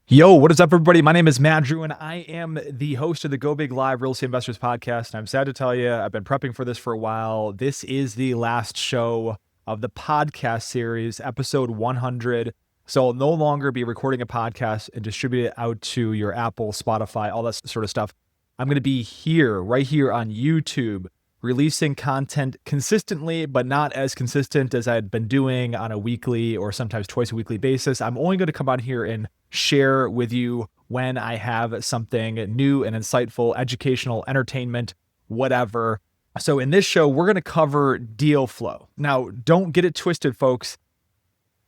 Yo, what is up, everybody? My name is Matt Drew, and I am the host of the Go Big Live Real Estate Investors Podcast. And I'm sad to tell you, I've been prepping for this for a while. This is the last show of the podcast series, episode 100. So I'll no longer be recording a podcast and distribute it out to your Apple, Spotify, all that sort of stuff. I'm going to be here, right here on YouTube, releasing content consistently, but not as consistent as I'd been doing on a weekly or sometimes twice a weekly basis. I'm only going to come on here and share with you when I have something new and insightful, educational, entertainment, whatever. So in this show, we're going to cover deal flow. Now, don't get it twisted, folks.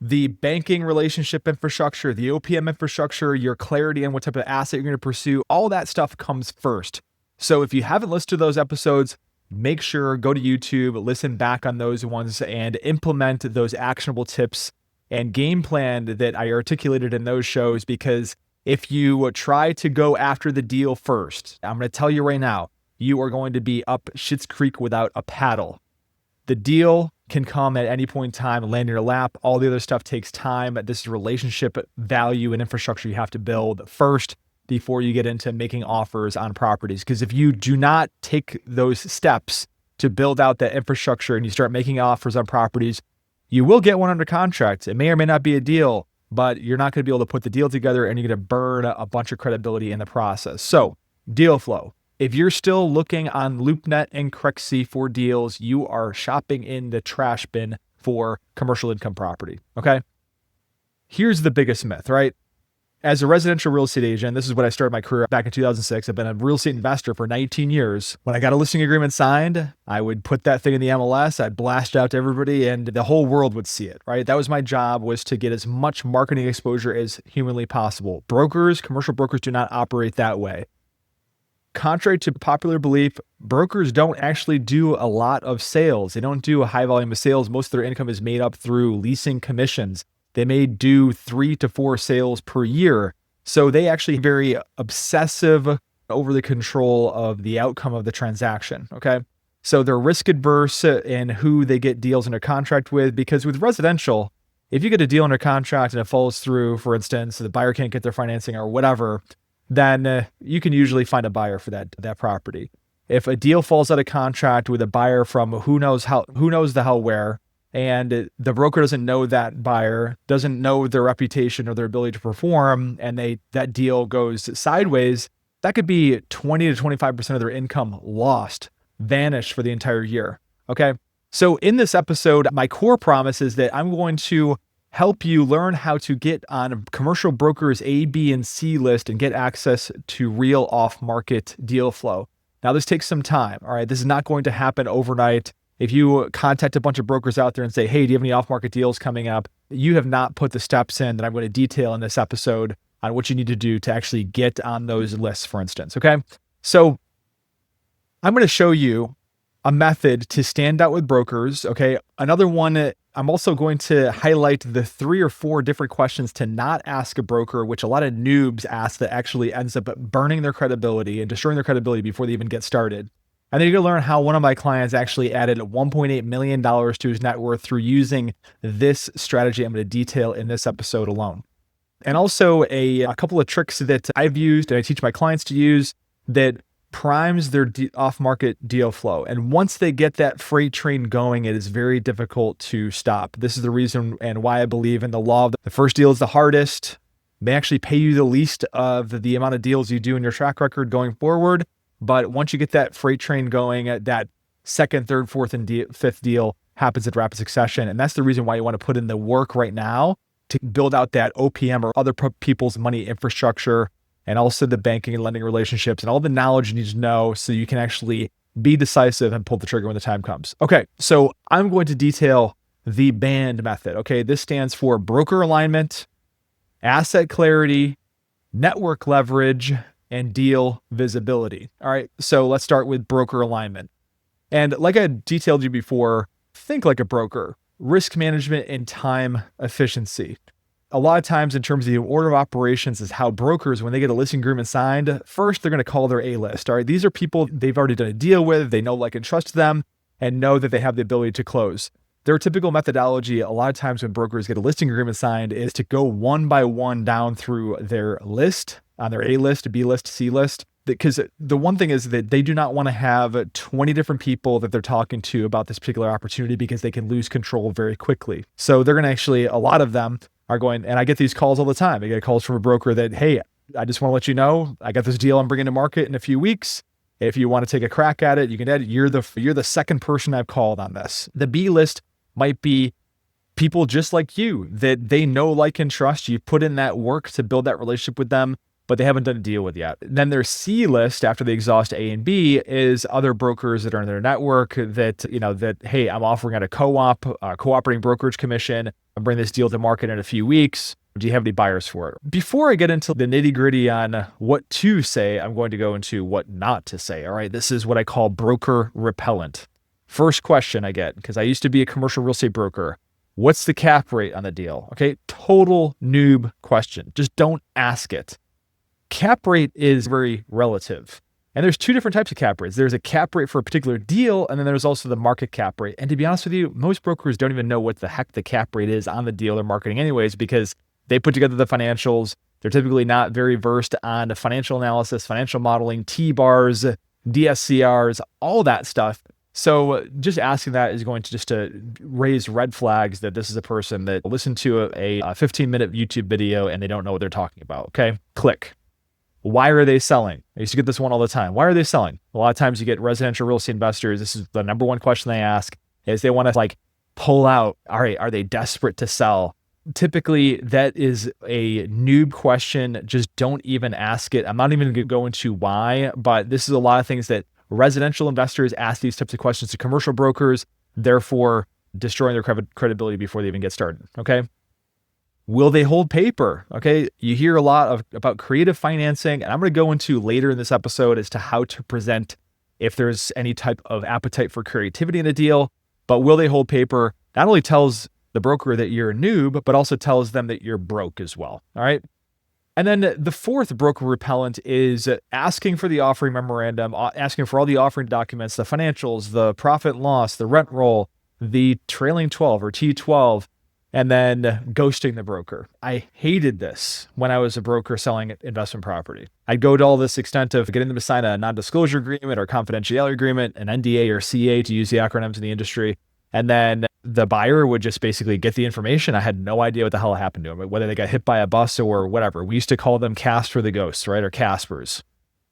The banking relationship infrastructure, the OPM infrastructure, your clarity on what type of asset you're going to pursue, all that stuff comes first. So if you haven't listened to those episodes, make sure go to YouTube, listen back on those ones, and implement those actionable tips and game plan that I articulated in those shows. Because if you try to go after the deal first, I'm going to tell you right now, you are going to be up Schitt's Creek without a paddle. The deal can come at any point in time, land in your lap. All the other stuff takes time. This is relationship value and infrastructure you have to build first before you get into making offers on properties. Because if you do not take those steps to build out that infrastructure and you start making offers on properties, you will get one under contract. It may or may not be a deal, but you're not going to be able to put the deal together and you're going to burn a bunch of credibility in the process. So, deal flow. If you're still looking on LoopNet and Crexy for deals, you are shopping in the trash bin for commercial income property, okay? Here's the biggest myth, right? As a residential real estate agent, this is when I started my career back in 2006. I've been a real estate investor for 19 years. When I got a listing agreement signed, I would put that thing in the MLS, I'd blast it out to everybody, and the whole world would see it, right? That was my job, was to get as much marketing exposure as humanly possible. Brokers, commercial brokers do not operate that way. Contrary to popular belief, brokers don't actually do a lot of sales. They don't do a high volume of sales. Most of their income is made up through leasing commissions. They may do 3 to 4 sales per year. So they actually very obsessive over the control of the outcome of the transaction. Okay. So they're risk adverse in who they get deals under contract with, because with residential, if you get a deal under contract and it falls through, for instance, the buyer can't get their financing or whatever, then you can usually find a buyer for that property. If a deal falls out of contract with a buyer from who knows the hell where, and the broker doesn't know that buyer, doesn't know their reputation or their ability to perform, and that deal goes sideways, that could be 20 to 25% of their income lost, vanished for the entire year. Okay. So in this episode, my core promise is that I'm going to help you learn how to get on commercial brokers A, B, and C list and get access to real off-market deal flow. Now, this takes some time. All right. This is not going to happen overnight. If you contact a bunch of brokers out there and say, hey, do you have any off-market deals coming up? You have not put the steps in that I'm going to detail in this episode on what you need to do to actually get on those lists, for instance, okay? So I'm going to show you a method to stand out with brokers, okay? Another one, I'm also going to highlight the 3 or 4 different questions to not ask a broker, which a lot of noobs ask that actually ends up burning their credibility and destroying their credibility before they even get started. And then you're going to learn how one of my clients actually added $1.8 million to his net worth through using this strategy I'm going to detail in this episode alone. And also a couple of tricks that I've used and I teach my clients to use that primes their off-market deal flow. And once they get that freight train going, it is very difficult to stop. This is the reason and why I believe in the law of the first deal is the hardest, may actually pay you the least of the amount of deals you do in your track record going forward. But once you get that freight train going, that second, third, fourth, and fifth deal happens in rapid succession. And that's the reason why you want to put in the work right now to build out that OPM or other people's money infrastructure, and also the banking and lending relationships and all the knowledge you need to know so you can actually be decisive and pull the trigger when the time comes. Okay, so I'm going to detail the BAND method. Okay, this stands for broker alignment, asset clarity, network leverage, and deal visibility. All right, so let's start with broker alignment. And like I detailed you before, think like a broker, risk management and time efficiency. A lot of times in terms of the order of operations is how brokers, when they get a listing agreement signed, first they're going to call their A list. All right, these are people they've already done a deal with, they know, like, and trust them, and know that they have the ability to close. their typical methodology, a lot of times when brokers get a listing agreement signed, is to go one by one down through their list, on their A list, B list, C list. Because the one thing is that they do not want to have 20 different people that they're talking to about this particular opportunity, because they can lose control very quickly. So they're going to actually, a lot of them are going, and I get these calls all the time. I get calls from a broker that, hey, I just want to let you know, I got this deal I'm bringing to market in a few weeks. If you want to take a crack at it, you can add it. You're the second person I've called on this. The B list might be people just like you that they know, like, and trust. You put in that work to build that relationship with them, but they haven't done a deal with yet. Then their C list, after they exhaust A and B, is other brokers that are in their network that, hey, I'm offering at a cooperating brokerage commission. I'm bringing this deal to market in a few weeks. Do you have any buyers for it? Before I get into the nitty gritty on what to say, I'm going to go into what not to say. All right. This is what I call broker repellent. First question I get, because I used to be a commercial real estate broker. What's the cap rate on the deal? Okay. Total noob question. Just don't ask it. Cap rate is very relative. And there's two different types of cap rates. There's a cap rate for a particular deal, and then there's also the market cap rate. And to be honest with you, most brokers don't even know what the heck the cap rate is on the deal they're marketing anyways, because they put together the financials. They're typically not very versed on financial analysis, financial modeling, T-bars, DSCRs, all that stuff. So just asking that is going to just to raise red flags that this is a person that listened to a 15-minute YouTube video and they don't know what they're talking about. Okay, click. Why are they selling? I used to get this one all the time. Why are they selling? A lot of times you get residential real estate investors. This is the number one question they ask, is they want to pull out. All right, are they desperate to sell? Typically, that is a noob question. Just don't even ask it. I'm not even going to go into why, but this is a lot of things that residential investors ask these types of questions to commercial brokers, therefore destroying their credibility before they even get started. Okay. Will they hold paper? Okay. You hear a lot about creative financing, and I'm going to go into later in this episode as to how to present if there's any type of appetite for creativity in a deal. But will they hold paper? Not only tells the broker that you're a noob, but also tells them that you're broke as well. All right. And then the fourth broker repellent is asking for the offering memorandum, asking for all the offering documents, the financials, the profit and loss, the rent roll, the trailing 12 or T12, and then ghosting the broker. I hated this when I was a broker selling investment property. I'd go to all this extent of getting them to sign a non-disclosure agreement or confidentiality agreement, an NDA or CA to use the acronyms in the industry. And then the buyer would just basically get the information. I had no idea what the hell happened to them, whether they got hit by a bus or whatever. We used to call them Casper the ghosts, right? Or Caspers.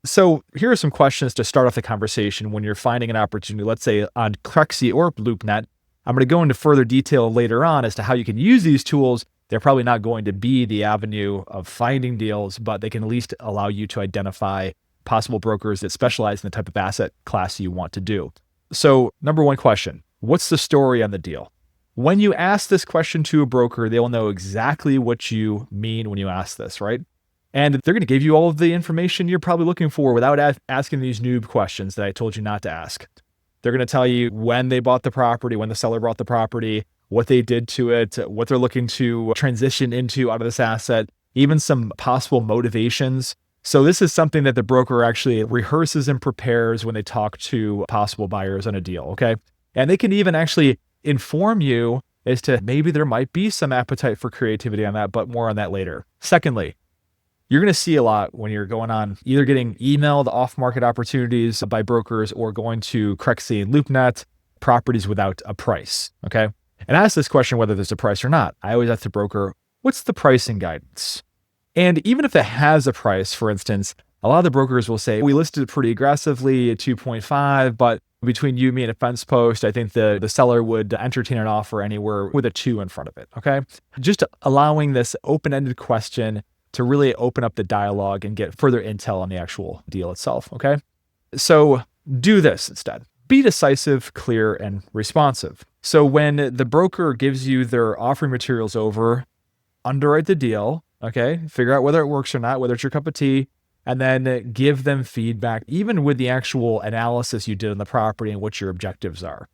So here are some questions to start off the conversation when you're finding an opportunity, let's say on Crexi or LoopNet. I'm going to go into further detail later on as to how you can use these tools. They're probably not going to be the avenue of finding deals, but they can at least allow you to identify possible brokers that specialize in the type of asset class you want to do. So number one question, what's the story on the deal? When you ask this question to a broker, they will know exactly what you mean when you ask this, right? And they're going to give you all of the information you're probably looking for without asking these noob questions that I told you not to ask. They're going to tell you when they bought the property, when the seller bought the property, what they did to it, what they're looking to transition into out of this asset, even some possible motivations. So this is something that the broker actually rehearses and prepares when they talk to possible buyers on a deal, okay? And they can even actually inform you as to maybe there might be some appetite for creativity on that, but more on that later. Secondly, you're going to see a lot when you're going on either getting emailed off-market opportunities by brokers or going to Crexi and LoopNet, properties without a price, okay? And I ask this question whether there's a price or not. I always ask the broker, what's the pricing guidance? And even if it has a price, for instance, a lot of the brokers will say, we listed it pretty aggressively at 2.5, but between you, me, and a fence post, I think the seller would entertain an offer anywhere with a 2 in front of it, okay? Just allowing this open-ended question to really open up the dialogue and get further intel on the actual deal itself, okay? So do this instead. Be decisive, clear, and responsive. So when the broker gives you their offering materials over, underwrite the deal, okay? Figure out whether it works or not, whether it's your cup of tea, and then give them feedback, even with the actual analysis you did on the property and what your objectives are.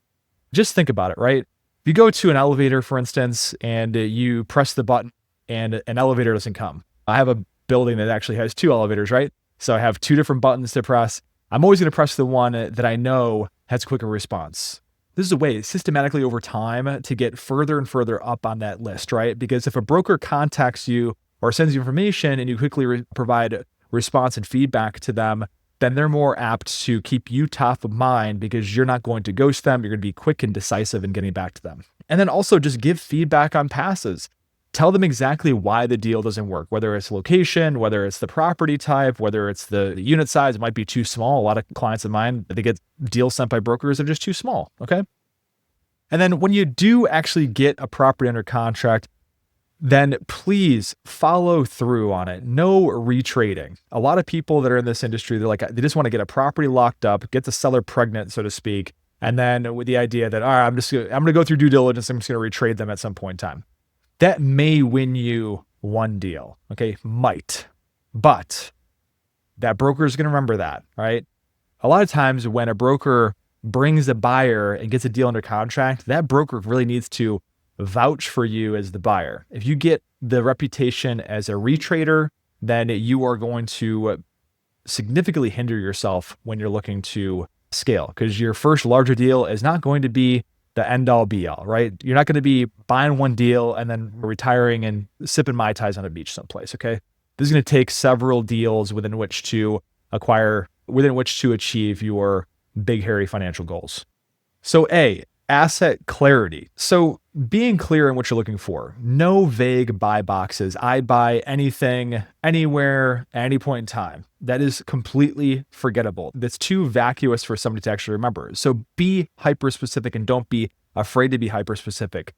Just think about it, right? If you go to an elevator, for instance, and you press the button and an elevator doesn't come. I have a building that actually has 2 elevators, right? So I have 2 different buttons to press. I'm always going to press the one that I know has quicker response. This is a way systematically over time to get further and further up on that list, right? Because if a broker contacts you or sends you information and you quickly provide response and feedback to them, then they're more apt to keep you top of mind because you're not going to ghost them. You're going to be quick and decisive in getting back to them. And then also just give feedback on passes. Tell them exactly why the deal doesn't work, whether it's location, whether it's the property type, whether it's the unit size. It might be too small. A lot of clients of mine, they get deals sent by brokers that are just too small, okay? And then when you do actually get a property under contract, then please follow through on it. No retrading. A lot of people that are in this industry, they just want to get a property locked up, get the seller pregnant, so to speak. And then with the idea that, all right, I'm going to go through due diligence. I'm just going to retrade them at some point in time. That may win you one deal, okay? Might. But that broker is going to remember that, right? A lot of times when a broker brings a buyer and gets a deal under contract, that broker really needs to vouch for you as the buyer. If you get the reputation as a retrader, then you are going to significantly hinder yourself when you're looking to scale, because your first larger deal is not going to be the end all be all, right? You're not going to be buying one deal and then retiring and sipping Mai Tais on a beach someplace, okay? This is going to take several deals within which to achieve your big, hairy financial goals. So A, asset clarity. So being clear on what you're looking for. No vague buy boxes. I buy anything, anywhere, at any point in time. That is completely forgettable. That's too vacuous for somebody to actually remember. So be hyper-specific and don't be afraid to be hyper-specific.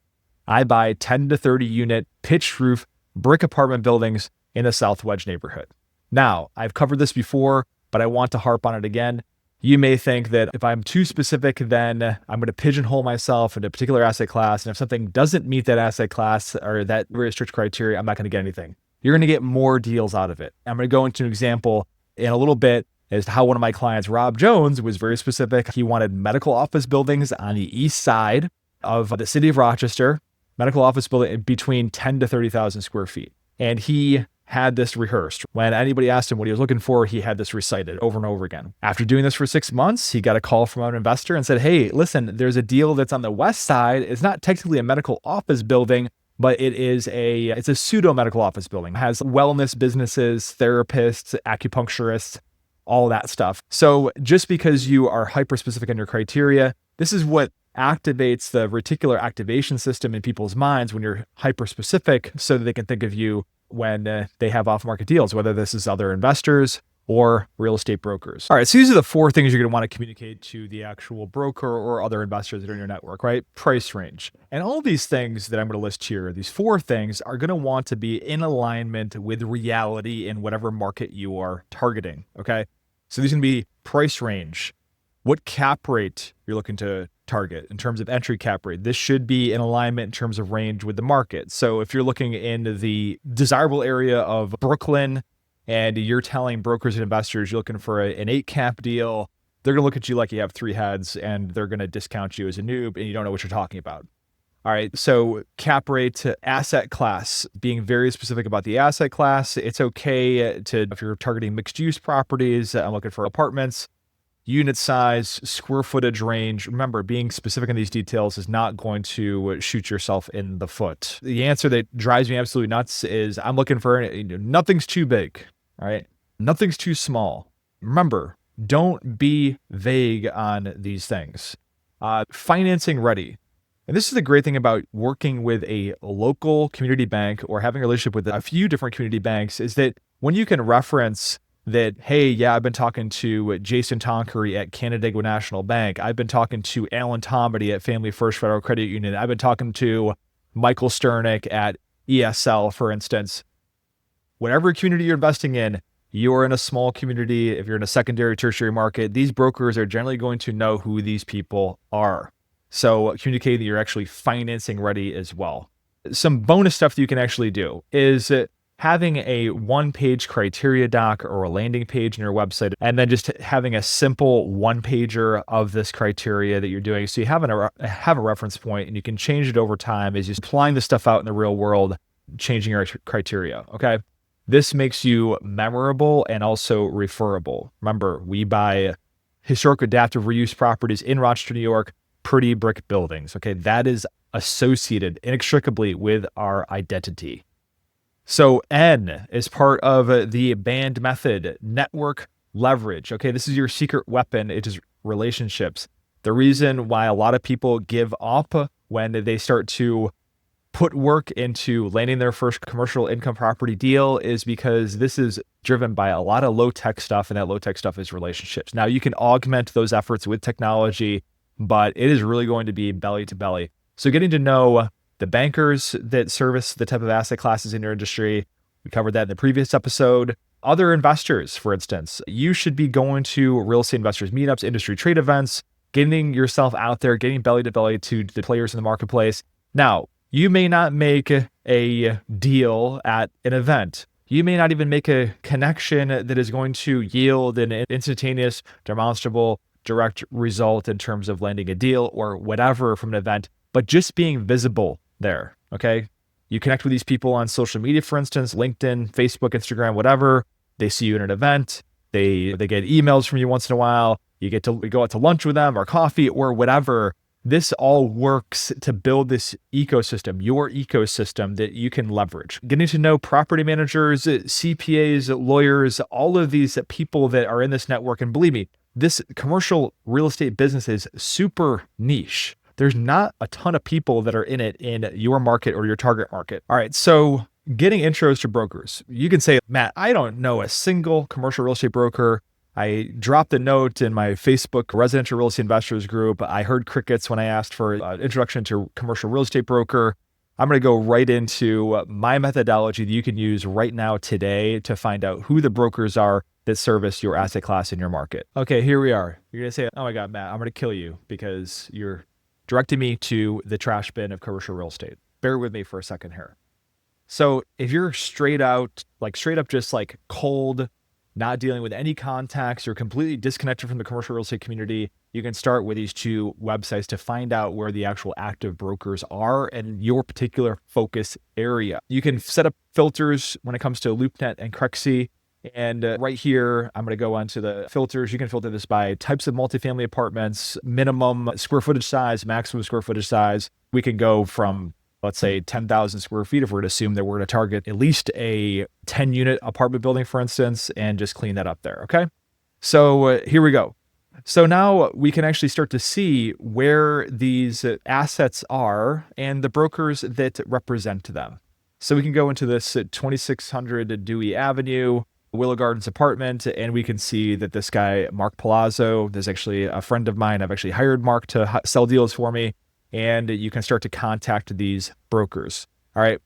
I buy 10 to 30 unit pitched roof brick apartment buildings in the South Wedge neighborhood. Now, I've covered this before, but I want to harp on it again. You may think that if I'm too specific, then I'm going to pigeonhole myself into a particular asset class. And if something doesn't meet that asset class or that very strict criteria, I'm not going to get anything. You're going to get more deals out of it. I'm going to go into an example in a little bit as to how one of my clients, Rob Jones, was very specific. He wanted medical office buildings on the east side of the city of Rochester, medical office building between 10 to 30,000 square feet. And he had this rehearsed. When anybody asked him what he was looking for, he had this recited over and over again. After doing this for 6 months, he got a call from an investor and said, hey, listen, there's a deal that's on the west side. It's not technically a medical office building, but it's a pseudo medical office building. It has wellness businesses, therapists, acupuncturists, all that stuff. So just because you are hyper specific on your criteria, this is what activates the reticular activation system in people's minds when you're hyper specific, so that they can think of you when they have off-market deals, whether this is other investors or real estate brokers. All right, so these are the 4 things you're going to want to communicate to the actual broker or other investors that are in your network, right? Price range. And all these things that I'm going to list here, these 4 things are going to want to be in alignment with reality in whatever market you are targeting, okay? So these are going to be price range. What cap rate you're looking to target in terms of entry cap rate. This should be in alignment in terms of range with the market. So if you're looking in the desirable area of Brooklyn and you're telling brokers and investors you're looking for an 8 cap deal, they're going to look at you like you have 3 heads and they're going to discount you as a noob and you don't know what you're talking about. All right, so cap rate, asset class, being very specific about the asset class. It's okay if you're targeting mixed use properties, I'm looking for apartments. Unit size, square footage range. Remember, being specific in these details is not going to shoot yourself in the foot. The answer that drives me absolutely nuts is I'm looking for nothing's too big, all right? Nothing's too small. Remember, don't be vague on these things. Financing ready. And this is the great thing about working with a local community bank or having a relationship with a few different community banks is that when you can reference that, hey, yeah, I've been talking to Jason Tonkery at Canandaigua National Bank. I've been talking to Alan Tomedy at Family First Federal Credit Union. I've been talking to Michael Sternick at ESL, for instance. Whatever community you're investing in, you're in a small community. If you're in a secondary, tertiary market, these brokers are generally going to know who these people are. So communicate that you're actually financing ready as well. Some bonus stuff that you can actually do is having a 1-page criteria doc or a landing page on your website, and then just having a simple 1-pager of this criteria that you're doing. So you have a reference point and you can change it over time as you're applying this stuff out in the real world, changing your criteria, okay? This makes you memorable and also referable. Remember, we buy historic adaptive reuse properties in Rochester, New York. pretty brick buildings. Okay, that is associated inextricably with our identity. So N is part of the band method, network leverage. Okay, this is your secret weapon. It is relationships. The reason why a lot of people give up when they start to put work into landing their first commercial income property deal is because this is driven by a lot of low-tech stuff, and that low-tech stuff is relationships. Now, you can augment those efforts with technology, but it is really going to be belly to belly. So getting to know the bankers that service the type of asset classes in your industry, we covered that in the previous episode. Other investors, for instance, you should be going to real estate investors meetups, industry trade events, getting yourself out there, getting belly to belly to the players in the marketplace. Now, you may not make a deal at an event. You may not even make a connection that is going to yield an instantaneous, demonstrable, direct result in terms of landing a deal or whatever from an event, but just being visible there, okay? You connect with these people on social media, for instance, LinkedIn, Facebook, Instagram, whatever. They see you at an event. They get emails from you once in a while. You get to go out to lunch with them or coffee or whatever. This all works to build this ecosystem, your ecosystem that you can leverage. Getting to know property managers, CPAs, lawyers, all of these people that are in this network. And believe me, this commercial real estate business is super niche. There's not a ton of people that are in it in your market or your target market. All right, so getting intros to brokers. You can say, Matt, I don't know a single commercial real estate broker. I dropped a note in my Facebook residential real estate investors group. I heard crickets when I asked for an introduction to commercial real estate broker. I'm going to go right into my methodology that you can use right now today to find out who the brokers are that service your asset class in your market. Okay, here we are. You're going to say, oh my God, Matt, I'm going to kill you because you're directing me to the trash bin of commercial real estate. Bear with me for a second here. So if you're straight up just like cold, not dealing with any contacts, or completely disconnected from the commercial real estate community, you can start with these two websites to find out where the actual active brokers are in your particular focus area. You can set up filters when it comes to LoopNet and Crexi. And right here, I'm going to go onto the filters. You can filter this by types of multifamily apartments, minimum square footage size, maximum square footage size. We can go from, let's say, 10,000 square feet if we're to assume that we're going to target at least a 10-unit apartment building, for instance, and just clean that up there, okay? So here we go. So now we can actually start to see where these assets are and the brokers that represent them. So we can go into this 2600 Dewey Avenue, Willow Gardens apartment, and we can see that this guy, Mark Palazzo, is actually a friend of mine. I've actually hired Mark to sell deals for me. And you can start to contact these brokers. All right.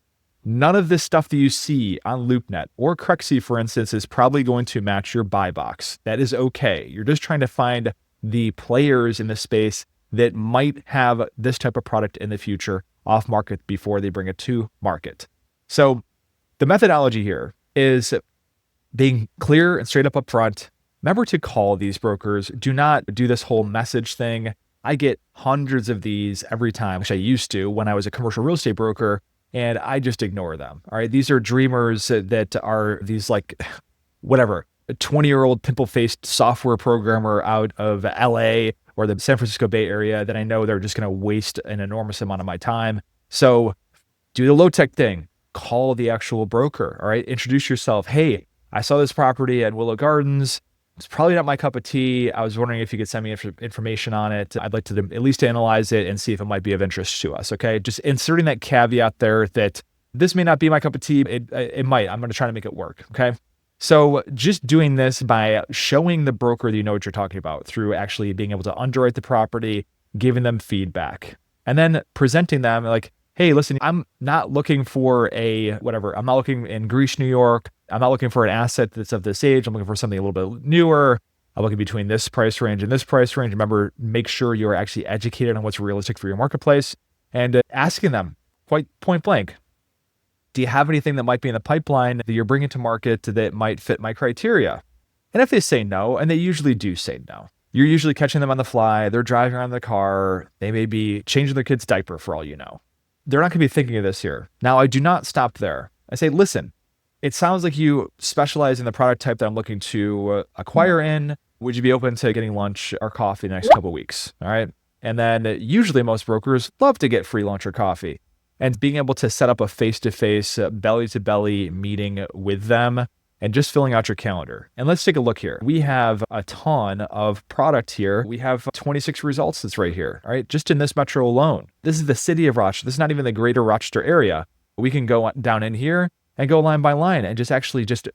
None of this stuff that you see on LoopNet or Crexi, for instance, is probably going to match your buy box. That is okay. You're just trying to find the players in the space that might have this type of product in the future off market before they bring it to market. So the methodology here is being clear and straight up front. Remember to call these brokers. Do not do this whole message thing. I get hundreds of these every time, which I used to when I was a commercial real estate broker, and I just ignore them. All right. These are dreamers that are these like, whatever, a 20-year-old pimple-faced software programmer out of LA or the San Francisco Bay Area that I know they're just going to waste an enormous amount of my time. So do the low-tech thing. Call the actual broker. All right. Introduce yourself. Hey, I saw this property at Willow Gardens. It's probably not my cup of tea. I was wondering if you could send me information on it. I'd like to at least analyze it and see if it might be of interest to us, okay? Just inserting that caveat there that this may not be my cup of tea. It might. I'm going to try to make it work, okay? So just doing this by showing the broker that you know what you're talking about through actually being able to underwrite the property, giving them feedback, and then presenting them like, hey, listen, I'm not looking for I'm not looking in Greece, New York. I'm not looking for an asset that's of this age. I'm looking for something a little bit newer. I'm looking between this price range and this price range. Remember, make sure you're actually educated on what's realistic for your marketplace and asking them quite point blank, do you have anything that might be in the pipeline that you're bringing to market that might fit my criteria? And if they say no, and they usually do say no, you're usually catching them on the fly. They're driving around the car. They may be changing their kid's diaper for all you know. They're not going to be thinking of this here. Now, I do not stop there. I say, listen, it sounds like you specialize in the product type that I'm looking to acquire in. Would you be open to getting lunch or coffee the next couple of weeks? All right. And then usually most brokers love to get free lunch or coffee. And being able to set up a face-to-face, belly-to-belly meeting with them and just filling out your calendar. And let's take a look here. We have a ton of product here. We have 26 results that's right here, all right? Just in this metro alone. This is the city of Rochester. This is not even the greater Rochester area. We can go down in here and go line by line and just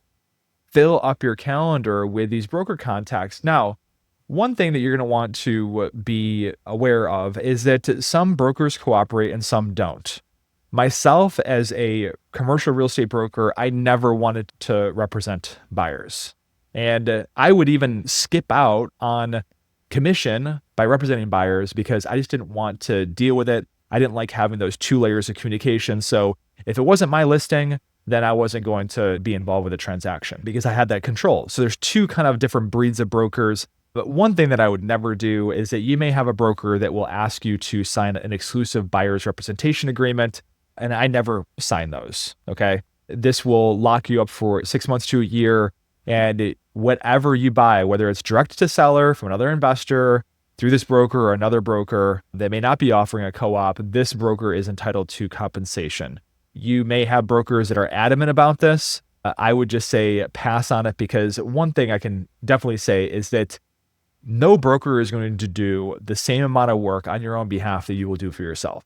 fill up your calendar with these broker contacts. Now, one thing that you're going to want to be aware of is that some brokers cooperate and some don't. Myself, as a commercial real estate broker, I never wanted to represent buyers. And I would even skip out on commission by representing buyers because I just didn't want to deal with it. I didn't like having those 2 layers of communication. So if it wasn't my listing, then I wasn't going to be involved with the transaction because I had that control. So there's 2 kind of different breeds of brokers. But one thing that I would never do is that you may have a broker that will ask you to sign an exclusive buyer's representation agreement. And I never sign those, okay? This will lock you up for 6 months to a year. And whatever you buy, whether it's direct to seller from another investor, through this broker or another broker that may not be offering a co-op, this broker is entitled to compensation. You may have brokers that are adamant about this. I would just say pass on it because one thing I can definitely say is that no broker is going to do the same amount of work on your own behalf that you will do for yourself.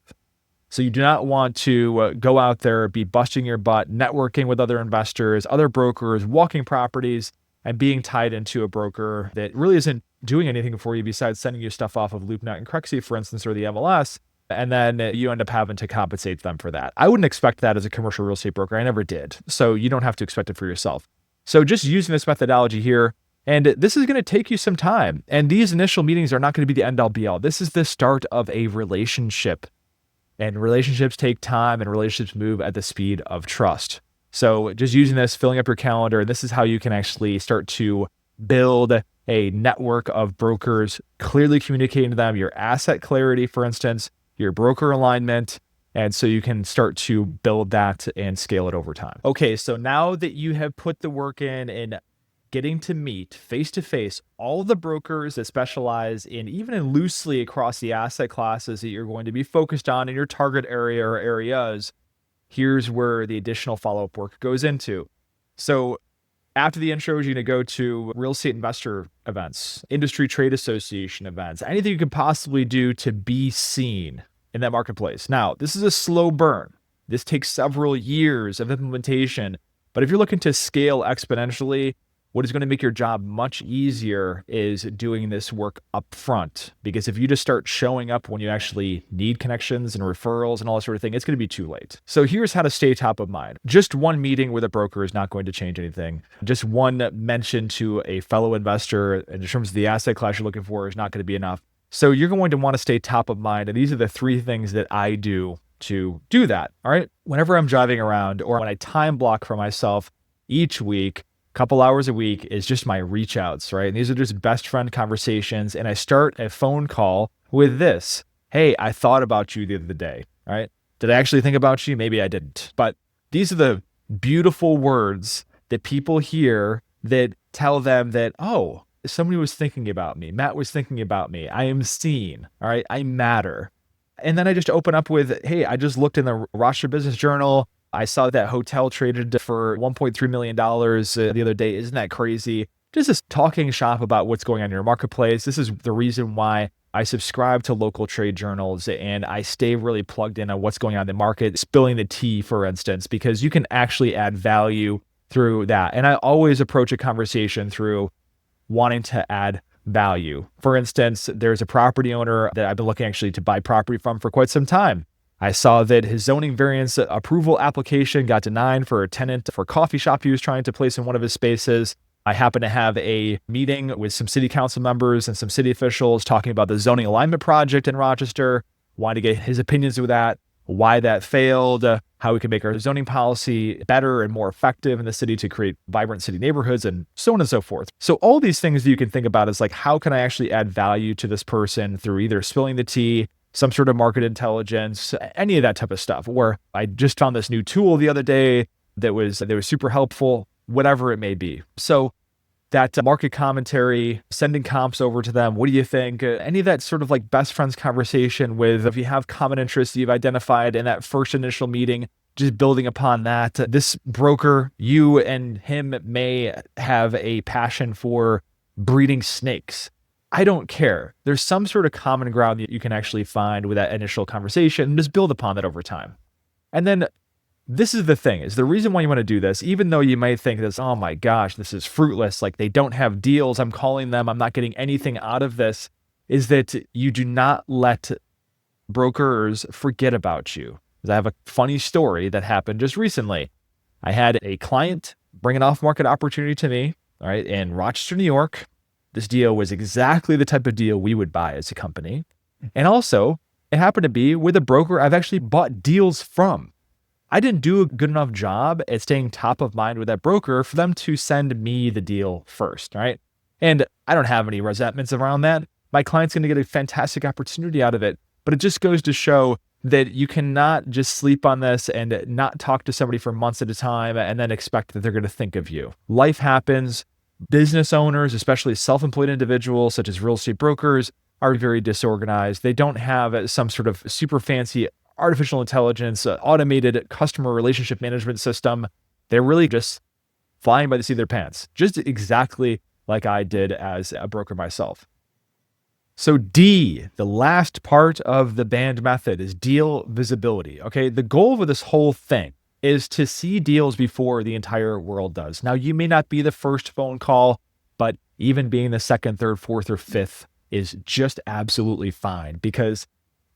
So you do not want to go out there, be busting your butt, networking with other investors, other brokers, walking properties, and being tied into a broker that really isn't doing anything for you besides sending you stuff off of LoopNet and Crexy, for instance, or the MLS, and then you end up having to compensate them for that. I wouldn't expect that as a commercial real estate broker. I never did. So you don't have to expect it for yourself. So just using this methodology here, and this is going to take you some time. And these initial meetings are not going to be the end all be all. This is the start of a relationship. And relationships take time and relationships move at the speed of trust. So just using this, filling up your calendar, this is how you can actually start to build a network of brokers, clearly communicating to them your asset clarity, for instance, your broker alignment. And so you can start to build that and scale it over time. Okay, so now that you have put the work in getting to meet face-to-face all the brokers that specialize in even loosely across the asset classes that you're going to be focused on in your target area or areas, here's where the additional follow-up work goes into. So after the intros, you're going to go to real estate investor events, industry trade association events, anything you could possibly do to be seen in that marketplace. Now, this is a slow burn. This takes several years of implementation, but if you're looking to scale exponentially, what is going to make your job much easier is doing this work up front. Because if you just start showing up when you actually need connections and referrals and all that sort of thing, it's going to be too late. So here's how to stay top of mind. Just one meeting with a broker is not going to change anything. Just one mention to a fellow investor in terms of the asset class you're looking for is not going to be enough. So you're going to want to stay top of mind. And these are the 3 things that I do to do that. All right. Whenever I'm driving around or when I time block for myself each week, couple hours a week is just my reach outs, right? And these are just best friend conversations. And I start a phone call with this. Hey, I thought about you the other day, right? Did I actually think about you? Maybe I didn't. But these are the beautiful words that people hear that tell them that, oh, somebody was thinking about me. Matt was thinking about me. I am seen, all right? I matter. And then I just open up with, hey, I just looked in the Rochester Business Journal. I saw that hotel traded for $1.3 million the other day. Isn't that crazy? Just this talking shop about what's going on in your marketplace. This is the reason why I subscribe to local trade journals and I stay really plugged in on what's going on in the market, spilling the tea, for instance, because you can actually add value through that. And I always approach a conversation through wanting to add value. For instance, there's a property owner that I've been looking actually to buy property from for quite some time. I saw that his zoning variance approval application got denied for a tenant for a coffee shop he was trying to place in one of his spaces. I happened to have a meeting with some city council members and some city officials talking about the zoning alignment project in Rochester, wanted to get his opinions of that, why that failed, how we can make our zoning policy better and more effective in the city to create vibrant city neighborhoods, and so on and so forth. So all these things that you can think about is like, how can I actually add value to this person through either spilling the tea, some sort of market intelligence, any of that type of stuff. Or I just found this new tool the other day that was super helpful, whatever it may be. So that market commentary, sending comps over to them. What do you think? Any of that sort of like best friends conversation with, if you have common interests you've identified in that first initial meeting, just building upon that. This broker, you and him may have a passion for breeding snakes. I don't care. There's some sort of common ground that you can actually find with that initial conversation and just build upon that over time. And then this is the thing, is the reason why you want to do this, even though you might think this, oh my gosh, this is fruitless, like they don't have deals, I'm calling them, I'm not getting anything out of this, is that you do not let brokers forget about you. I have a funny story that happened just recently. I had a client bring an off-market opportunity to me, all right, in Rochester, New York. This deal was exactly the type of deal we would buy as a company. And also, it happened to be with a broker I've actually bought deals from. I didn't do a good enough job at staying top of mind with that broker for them to send me the deal first, right? And I don't have any resentments around that. My client's going to get a fantastic opportunity out of it, but it just goes to show that you cannot just sleep on this and not talk to somebody for months at a time and then expect that they're going to think of you. Life happens. Business owners, especially self-employed individuals such as real estate brokers, are very disorganized. They don't have some sort of super fancy artificial intelligence, automated customer relationship management system. They're really just flying by the seat of their pants, just exactly like I did as a broker myself. So D, the last part of the band method, is deal visibility. Okay, the goal of this whole thing is to see deals before the entire world does. Now, you may not be the first phone call, but even being the second, third, fourth, or fifth is just absolutely fine, because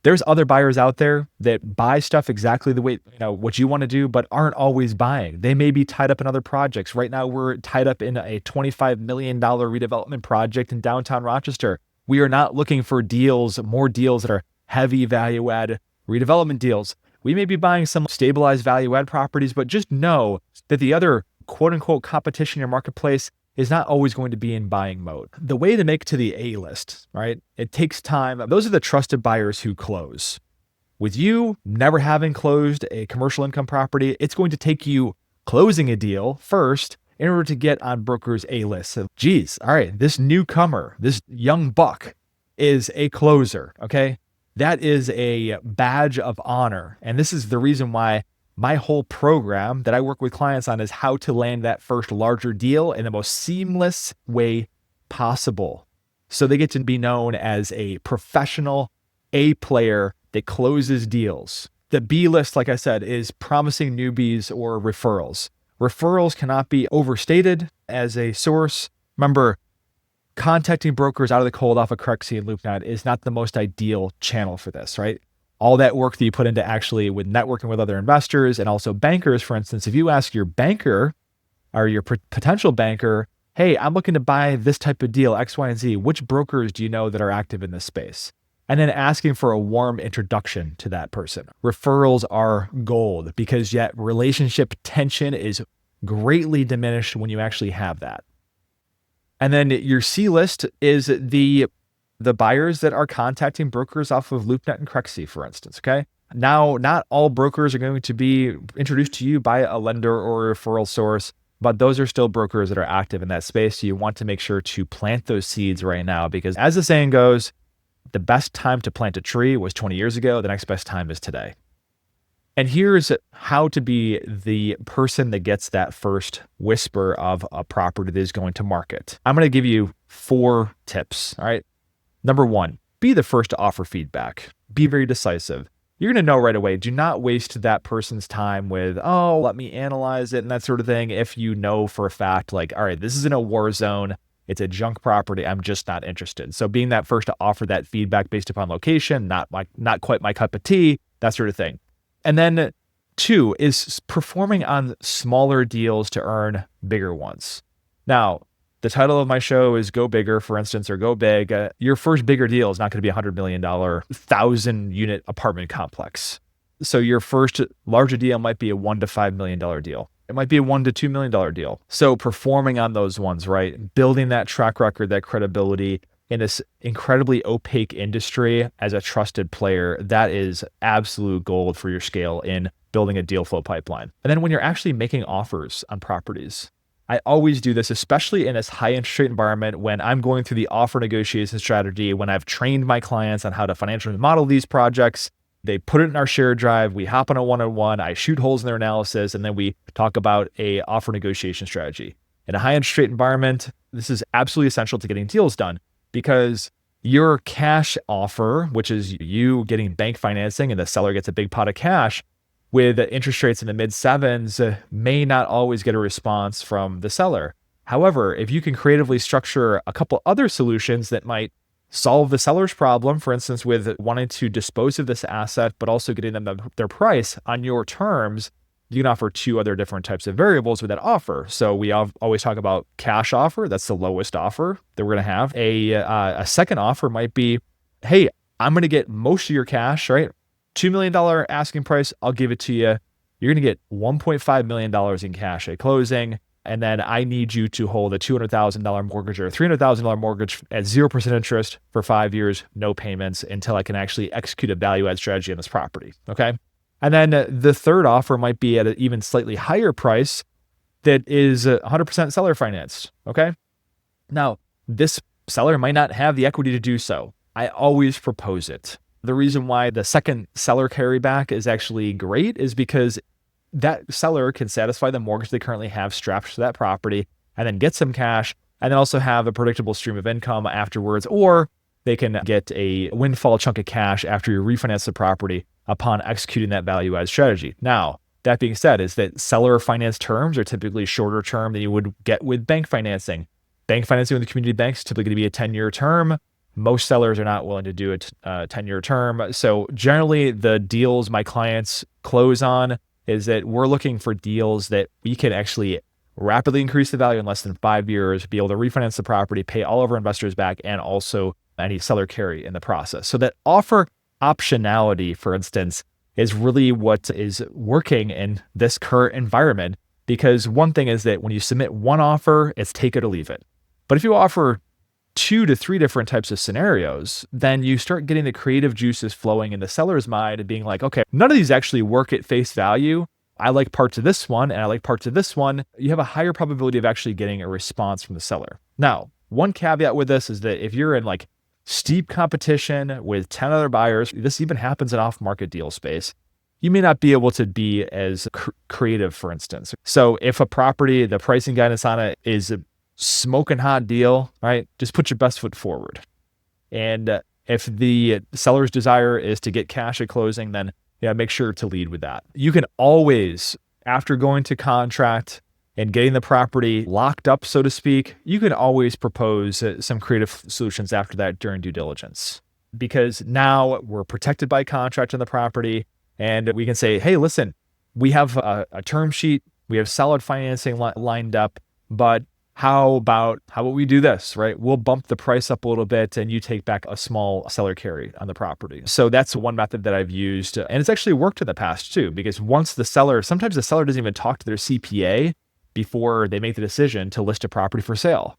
there's other buyers out there that buy stuff exactly the way, what you want to do, but aren't always buying. They may be tied up in other projects. Right now, we're tied up in a $25 million redevelopment project in downtown Rochester. We are not looking for deals, more deals that are heavy value add redevelopment deals. We may be buying some stabilized value add properties, but just know that the other quote unquote competition in your marketplace is not always going to be in buying mode. The way to make it to the A list, right? It takes time. Those are the trusted buyers who close. With you never having closed a commercial income property, it's going to take you closing a deal first in order to get on brokers' A list. So, geez, all right, this newcomer, this young buck is a closer, okay? That is a badge of honor. And this is the reason why my whole program that I work with clients on is how to land that first larger deal in the most seamless way possible. So they get to be known as a professional A player that closes deals. The B list, like I said, is promising newbies or referrals. Referrals cannot be overstated as a source. Remember, contacting brokers out of the cold off of Crexi and LoopNet is not the most ideal channel for this, right? All that work that you put into actually with networking with other investors and also bankers, for instance, if you ask your banker or your potential banker, hey, I'm looking to buy this type of deal, X, Y, and Z, which brokers do you know that are active in this space? And then asking for a warm introduction to that person. Referrals are gold, because yet relationship tension is greatly diminished when you actually have that. And then your C list is the buyers that are contacting brokers off of LoopNet and Crexi, for instance, okay? Now, not all brokers are going to be introduced to you by a lender or a referral source, but those are still brokers that are active in that space. So you want to make sure to plant those seeds right now, because as the saying goes, the best time to plant a tree was 20 years ago. The next best time is today. And here's how to be the person that gets that first whisper of a property that is going to market. I'm going to give you 4 tips, all right? Number 1, be the first to offer feedback. Be very decisive. You're going to know right away. Do not waste that person's time with, oh, let me analyze it and that sort of thing. If you know for a fact, like, all right, this is in a war zone. It's a junk property. I'm just not interested. So being that first to offer that feedback based upon location, not quite my cup of tea, that sort of thing. And then 2 is performing on smaller deals to earn bigger ones. Now, the title of my show is Go Bigger, for instance, or Go Big. Your first bigger deal is not going to be a $100 million, 1,000-unit apartment complex. So your first larger deal might be a $1 to $5 million deal. It might be a $1 to $2 million deal. So performing on those ones, right? Building that track record, that credibility in this incredibly opaque industry as a trusted player, that is absolute gold for your scale in building a deal flow pipeline. And then when you're actually making offers on properties, I always do this, especially in this high interest rate environment when I'm going through the offer negotiation strategy, when I've trained my clients on how to financially model these projects. They put it in our shared drive. We hop on a one-on-one. I shoot holes in their analysis, and then we talk about a offer negotiation strategy. In a high interest rate environment, this is absolutely essential to getting deals done because your cash offer, which is you getting bank financing and the seller gets a big pot of cash, with interest rates in the mid sevens, may not always get a response from the seller. However, if you can creatively structure a couple other solutions that might solve the seller's problem, for instance, with wanting to dispose of this asset, but also getting them their price on your terms, you can offer two other different types of variables with that offer. So we always talk about cash offer. That's the lowest offer that we're going to have. A second offer might be, hey, I'm going to get most of your cash, right? $2 million asking price, I'll give it to you. You're going to get $1.5 million in cash at closing. And then I need you to hold a $200,000 mortgage or a $300,000 mortgage at 0% interest for 5 years, no payments until I can actually execute a value add strategy on this property. Okay. And then the third offer might be at an even slightly higher price that is 100% seller financed. Okay. Now, this seller might not have the equity to do so. I always propose it. The reason why the second seller carryback is actually great is because that seller can satisfy the mortgage they currently have strapped to that property and then get some cash and then also have a predictable stream of income afterwards, or they can get a windfall chunk of cash after you refinance the property upon executing that value add strategy. Now, that being said, is that seller finance terms are typically shorter term than you would get with bank financing. Bank financing with the community banks is typically going to be a 10-year term. Most sellers are not willing to do a 10-year term. So generally the deals my clients close on is that we're looking for deals that we can actually rapidly increase the value in less than 5 years, be able to refinance the property, pay all of our investors back, and also any seller carry in the process. So that offer optionality, for instance, is really what is working in this current environment. Because one thing is that when you submit one offer, it's take it or leave it. But if you offer 2 to 3 different types of scenarios, then you start getting the creative juices flowing in the seller's mind and being like, okay, none of these actually work at face value. I like parts of this one and I like parts of this one. You have a higher probability of actually getting a response from the seller. Now, one caveat with this is that if you're in like steep competition with 10 other buyers, this even happens in off-market deal space, you may not be able to be as creative, for instance. So if a property, the pricing guidance on it is a smoking hot deal, right? Just put your best foot forward. And if the seller's desire is to get cash at closing, then make sure to lead with that. You can always, after going to contract and getting the property locked up, so to speak, you can always propose some creative solutions after that during due diligence. Because now we're protected by contract on the property and we can say, hey, listen, we have a term sheet, we have solid financing lined up, but how about we do this, right? We'll bump the price up a little bit and you take back a small seller carry on the property. So that's one method that I've used. And it's actually worked in the past too, because sometimes the seller doesn't even talk to their CPA before they make the decision to list a property for sale.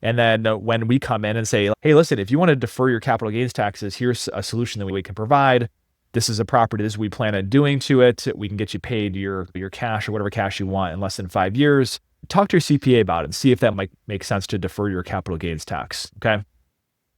And then when we come in and say, hey, listen, if you want to defer your capital gains taxes, here's a solution that we can provide. This is a property, this is what we plan on doing to it. We can get you paid your cash or whatever cash you want in less than 5 years. Talk to your CPA about it and see if that might make sense to defer your capital gains tax. Okay.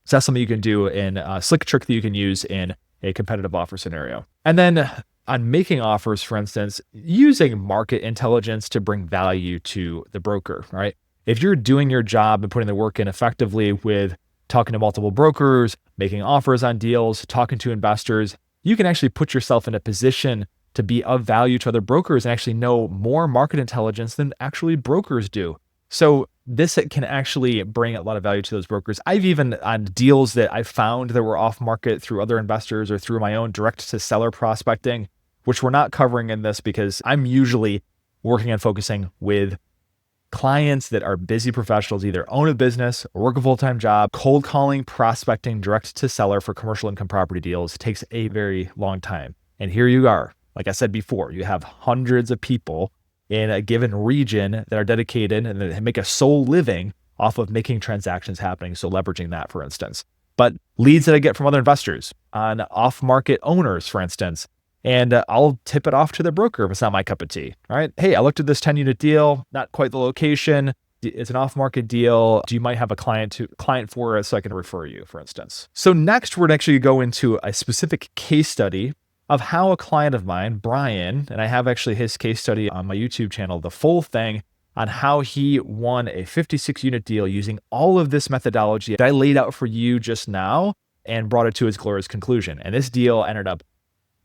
So that's something you can do in a slick trick that you can use in a competitive offer scenario. And then on making offers, for instance, using market intelligence to bring value to the broker, right? If you're doing your job and putting the work in effectively with talking to multiple brokers, making offers on deals, talking to investors, you can actually put yourself in a position to be of value to other brokers and actually know more market intelligence than actually brokers do. So this can actually bring a lot of value to those brokers. I've even on deals that I found that were off market through other investors or through my own direct to seller prospecting, which we're not covering in this because I'm usually working on focusing with clients that are busy professionals, either own a business or work a full-time job. Cold calling, prospecting direct to seller for commercial income property deals takes a very long time. And here you are. Like I said before, you have hundreds of people in a given region that are dedicated and that make a sole living off of making transactions happening. So leveraging that, for instance. But leads that I get from other investors on off-market owners, for instance, and I'll tip it off to the broker if it's not my cup of tea. All right. Hey, I looked at this 10-unit deal, not quite the location. it's an off-market deal. Do you might have a client for it so I can refer you, for instance? So next, we're actually go into a specific case study of how a client of mine, Brian, and I have actually his case study on my YouTube channel, the full thing on how he won a 56 unit deal using all of this methodology that I laid out for you just now and brought it to its glorious conclusion. And this deal ended up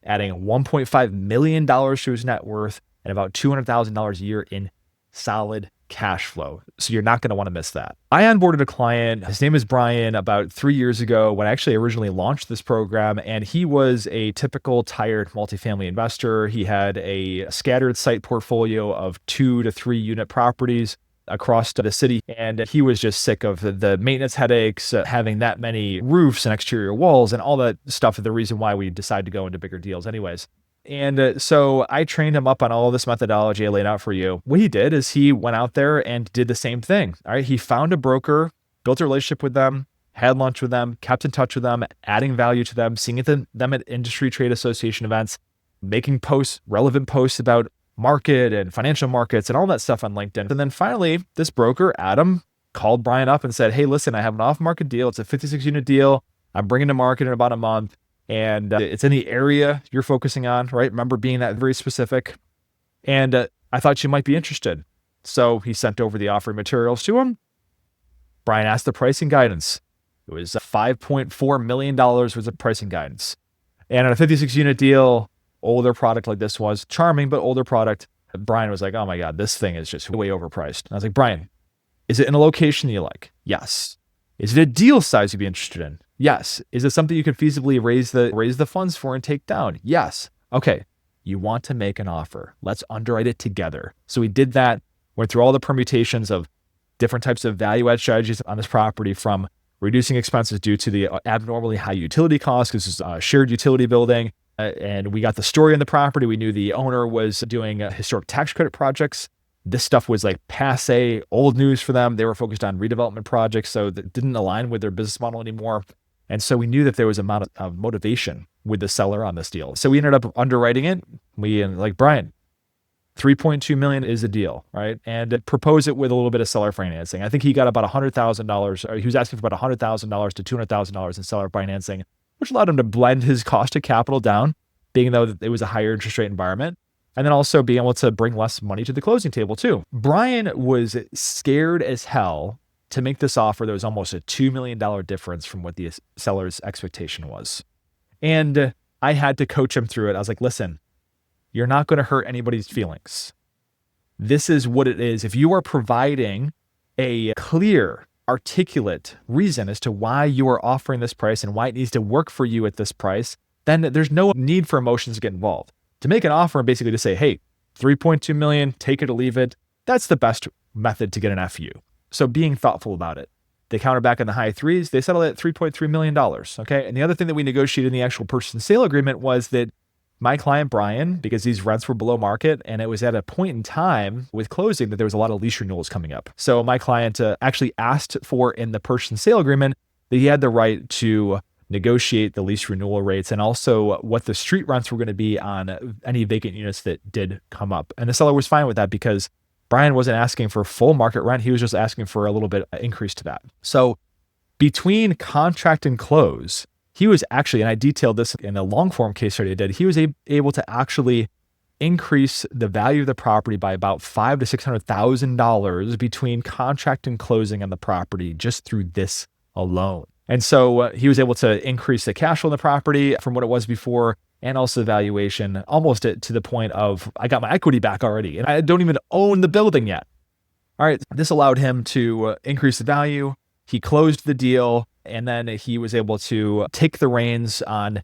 adding $1.5 million to his net worth and about $200,000 a year in solid cash flow. So you're not going to want to miss that. I onboarded a client. His name is Brian about 3 years ago when I actually originally launched this program. And he was a typical tired multifamily investor. He had a scattered site portfolio of 2 to 3 unit properties across the city. And he was just sick of the maintenance headaches, having that many roofs and exterior walls and all that stuff. The reason why we decided to go into bigger deals anyways. And so I trained him up on all of this methodology I laid out for you. What he did is he went out there and did the same thing. All right. He found a broker, built a relationship with them, had lunch with them, kept in touch with them, adding value to them, seeing them at industry trade association events, making posts, relevant posts about market and financial markets and all that stuff on LinkedIn. And then finally, this broker, Adam, called Brian up and said, hey, listen, I have an off-market deal. It's a 56 unit deal. I'm bringing to market in about a month. And it's in the area you're focusing on, right? Remember being that very specific. And I thought you might be interested. So he sent over the offering materials to him. Brian asked the pricing guidance. It was $5.4 million worth of pricing guidance. And on a 56 unit deal, older product like this was charming, but older product, Brian was like, oh my God, this thing is just way overpriced. And I was like, Brian, is it in a location you like? Yes. Is it a deal size you'd be interested in? Yes. Is it something you could feasibly raise the funds for and take down? Yes. Okay. You want to make an offer. Let's underwrite it together. So we did that, went through all the permutations of different types of value add strategies on this property, from reducing expenses due to the abnormally high utility costs, because this is a shared utility building. And we got the story on the property. We knew the owner was doing historic tax credit projects. This stuff was like passé, old news for them. They were focused on redevelopment projects, so that didn't align with their business model anymore. And so we knew that there was an amount of motivation with the seller on this deal. So we ended up underwriting it. We like, Brian, $3.2 million is a deal, right? And propose it with a little bit of seller financing. I think he got about $100,000, or he was asking for about $100,000 to $200,000 in seller financing, which allowed him to blend his cost of capital down, being though it was a higher interest rate environment. And then also being able to bring less money to the closing table too. Brian was scared as hell to make this offer. There was almost a $2 million difference from what the seller's expectation was. And I had to coach him through it. I was like, listen, you're not going to hurt anybody's feelings. This is what it is. If you are providing a clear, articulate reason as to why you are offering this price and why it needs to work for you at this price, then there's no need for emotions to get involved. To make an offer and basically to say, hey, 3.2 million, take it or leave it, that's the best method to get an FU. So being thoughtful about it. They counter back in the high threes. They settled at $3.3 million. Okay. And the other thing that we negotiated in the actual purchase and sale agreement was that my client, Brian, because these rents were below market and it was at a point in time with closing that there was a lot of lease renewals coming up. So my client actually asked for in the purchase and sale agreement that he had the right to negotiate the lease renewal rates and also what the street rents were going to be on any vacant units that did come up. And the seller was fine with that because Brian wasn't asking for full market rent. He was just asking for a little bit increase to that. So between contract and close, he was actually, and I detailed this in a long form case study I did, he was able to actually increase the value of the property by about $500,000 to $600,000 between contract and closing on the property just through this alone. And so he was able to increase the cash flow on the property from what it was before, and also the valuation almost to the point of, I got my equity back already and I don't even own the building yet. All right. This allowed him to increase the value. He closed the deal, and then he was able to take the reins on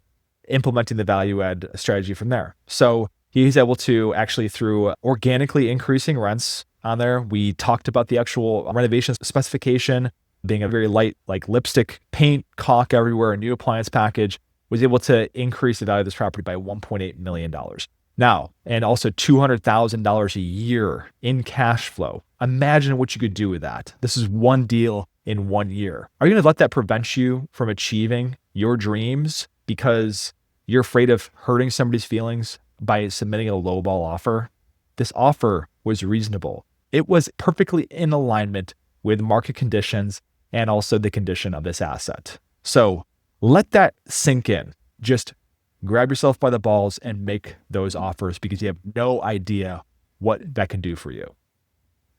implementing the value add strategy from there. So he's able to actually, through organically increasing rents on there, we talked about the actual renovation specification being a very light, like lipstick paint, caulk everywhere, a new appliance package, was able to increase the value of this property by $1.8 million. Now, and also $200,000 a year in cash flow. Imagine what you could do with that. This is one deal in 1 year. Are you going to let that prevent you from achieving your dreams because you're afraid of hurting somebody's feelings by submitting a lowball offer? This offer was reasonable. It was perfectly in alignment with market conditions and also the condition of this asset. So let that sink in. Just grab yourself by the balls and make those offers because you have no idea what that can do for you.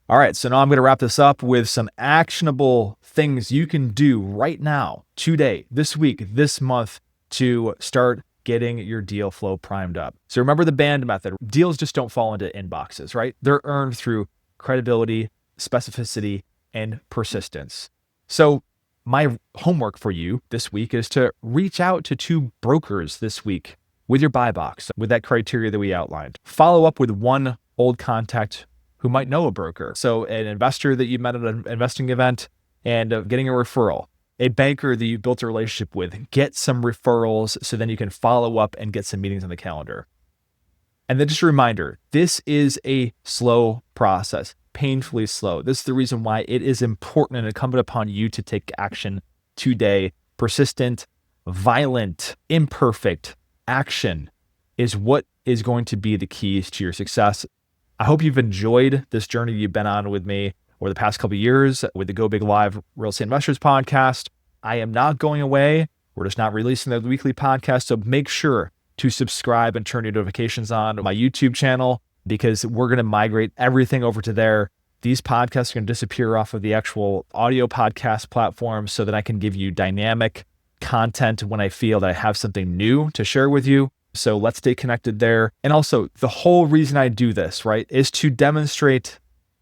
All right, so now I'm going to wrap this up with some actionable things you can do right now, today, this week, this month to start getting your deal flow primed up. So remember the band method. Deals just don't fall into inboxes, right? They're earned through credibility, specificity, and persistence. So my homework for you this week is to reach out to 2 brokers this week with your buy box, with that criteria that we outlined. Follow up with one old contact who might know a broker. So an investor that you met at an investing event and getting a referral, a banker that you built a relationship with, get some referrals so then you can follow up and get some meetings on the calendar. And then just a reminder, this is a slow process, painfully slow. This is the reason why it is important and incumbent upon you to take action today. Persistent, violent, imperfect action is what is going to be the keys to your success. I hope you've enjoyed this journey you've been on with me over the past couple of years with the Go Big Live Real Estate Investors podcast. I am not going away. We're just not releasing the weekly podcast. So make sure to subscribe and turn your notifications on to my YouTube channel because we're going to migrate everything over to there. These podcasts are going to disappear off of the actual audio podcast platform so that I can give you dynamic content when I feel that I have something new to share with you. So let's stay connected there. And also the whole reason I do this, right, is to demonstrate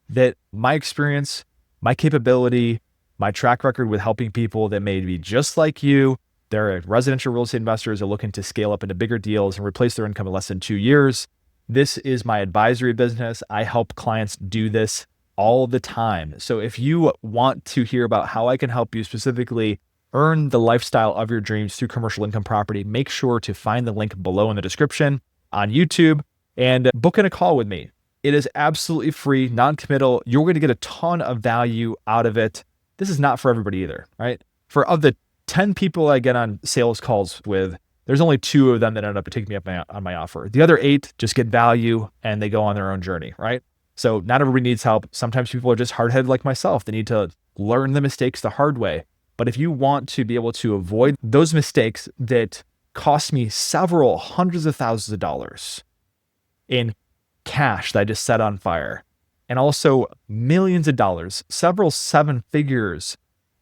that my experience, my capability, my track record with helping people that may be just like you, they're residential real estate investors are looking to scale up into bigger deals and replace their income in less than 2 years. This is my advisory business. I help clients do this all the time. So if you want to hear about how I can help you specifically earn the lifestyle of your dreams through commercial income property, make sure to find the link below in the description on YouTube and book in a call with me. It is absolutely free, non-committal. You're going to get a ton of value out of it. This is not for everybody either, right? Of the 10 people I get on sales calls with, there's only 2 of them that end up taking me up on my offer. The other 8 just get value and they go on their own journey, right? So not everybody needs help. Sometimes people are just hard-headed like myself. They need to learn the mistakes the hard way. But if you want to be able to avoid those mistakes that cost me several hundreds of thousands of dollars in cash that I just set on fire, and also millions of dollars, several 7 figures,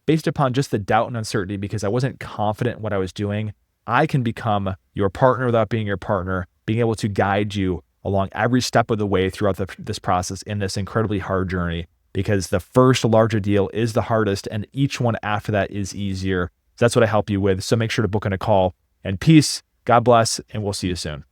based upon just the doubt and uncertainty because I wasn't confident in what I was doing, I can become your partner without being your partner, being able to guide you along every step of the way throughout this process in this incredibly hard journey. Because the first larger deal is the hardest and each one after that is easier. So that's what I help you with. So make sure to book in a call. And peace, God bless, and we'll see you soon.